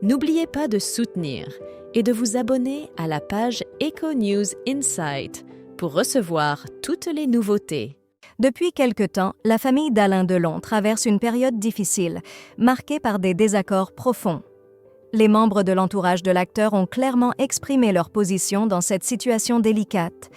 N'oubliez pas de soutenir et de vous abonner à la page Eco News Insight pour recevoir toutes les nouveautés. Depuis quelque temps, la famille d'Alain Delon traverse une période difficile, marquée par des désaccords profonds. Les membres de l'entourage de l'acteur ont clairement exprimé leur position dans cette situation délicate.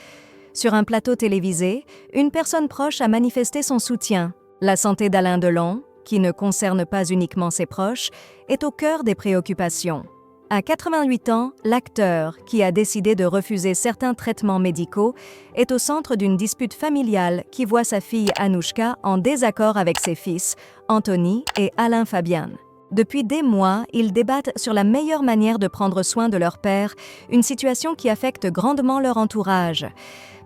Sur un plateau télévisé, une personne proche a manifesté son soutien. La santé d'Alain Delon, qui ne concerne pas uniquement ses proches, est au cœur des préoccupations. À 88 ans, l'acteur, qui a décidé de refuser certains traitements médicaux, est au centre d'une dispute familiale qui voit sa fille Anouchka en désaccord avec ses fils, Anthony et Alain Fabian. Depuis des mois, ils débattent sur la meilleure manière de prendre soin de leur père, une situation qui affecte grandement leur entourage.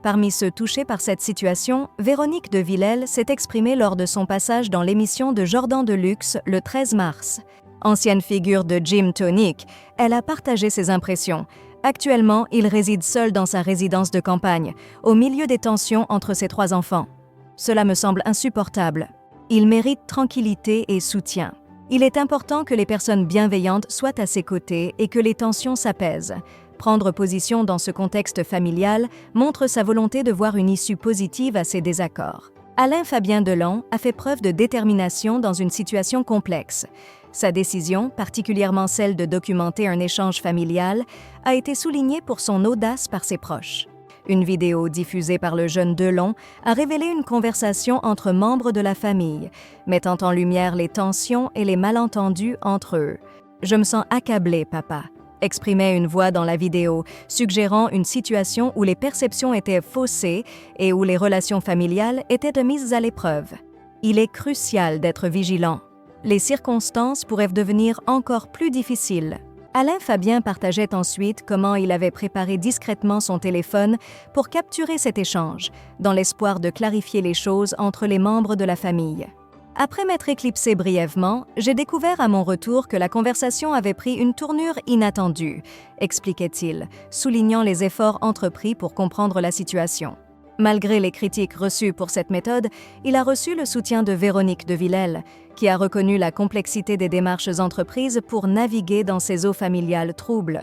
Parmi ceux touchés par cette situation, Véronique de Villèle s'est exprimée lors de son passage dans l'émission de Jordan Deluxe le 13 mars. Ancienne figure de Gym Tonic, elle a partagé ses impressions. Actuellement, il réside seul dans sa résidence de campagne, au milieu des tensions entre ses 3 enfants. Cela me semble insupportable. Il mérite tranquillité et soutien. Il est important que les personnes bienveillantes soient à ses côtés et que les tensions s'apaisent. Prendre position dans ce contexte familial montre sa volonté de voir une issue positive à ces désaccords. Alain Fabien Delon a fait preuve de détermination dans une situation complexe. Sa décision, particulièrement celle de documenter un échange familial, a été soulignée pour son audace par ses proches. Une vidéo diffusée par le jeune Delon a révélé une conversation entre membres de la famille, mettant en lumière les tensions et les malentendus entre eux. « Je me sens accablé, papa », exprimait une voix dans la vidéo, suggérant une situation où les perceptions étaient faussées et où les relations familiales étaient mises à l'épreuve. Il est crucial d'être vigilant. Les circonstances pourraient devenir encore plus difficiles. Alain Fabien partageait ensuite comment il avait préparé discrètement son téléphone pour capturer cet échange, dans l'espoir de clarifier les choses entre les membres de la famille. Après m'être éclipsé brièvement, j'ai découvert à mon retour que la conversation avait pris une tournure inattendue, expliquait-il, soulignant les efforts entrepris pour comprendre la situation. Malgré les critiques reçues pour cette méthode, il a reçu le soutien de Véronique de Villèle, qui a reconnu la complexité des démarches entreprises pour naviguer dans ces eaux familiales troubles.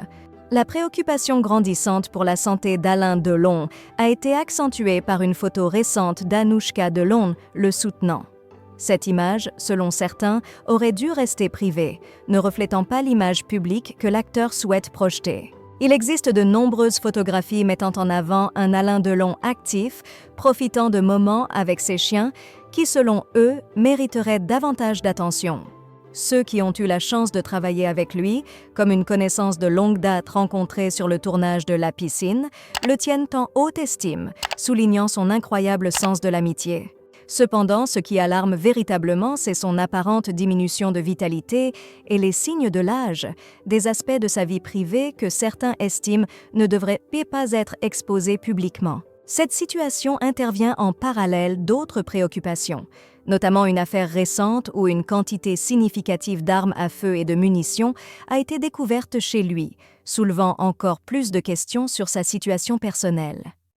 La préoccupation grandissante pour la santé d'Alain Delon a été accentuée par une photo récente d'Anouchka Delon le soutenant. Cette image, selon certains, aurait dû rester privée, ne reflétant pas l'image publique que l'acteur souhaite projeter. Il existe de nombreuses photographies mettant en avant un Alain Delon actif, profitant de moments avec ses chiens, qui, selon eux, mériteraient davantage d'attention. Ceux qui ont eu la chance de travailler avec lui, comme une connaissance de longue date rencontrée sur le tournage de La Piscine, le tiennent en haute estime, soulignant son incroyable sens de l'amitié. Cependant, ce qui alarme véritablement, c'est son apparente diminution de vitalité et les signes de l'âge, des aspects de sa vie privée que certains estiment ne devraient pas être exposés publiquement. Cette situation intervient en parallèle d'autres préoccupations, notamment une affaire récente où une quantité significative d'armes à feu et de munitions a été découverte chez lui, soulevant encore plus de questions sur sa situation personnelle.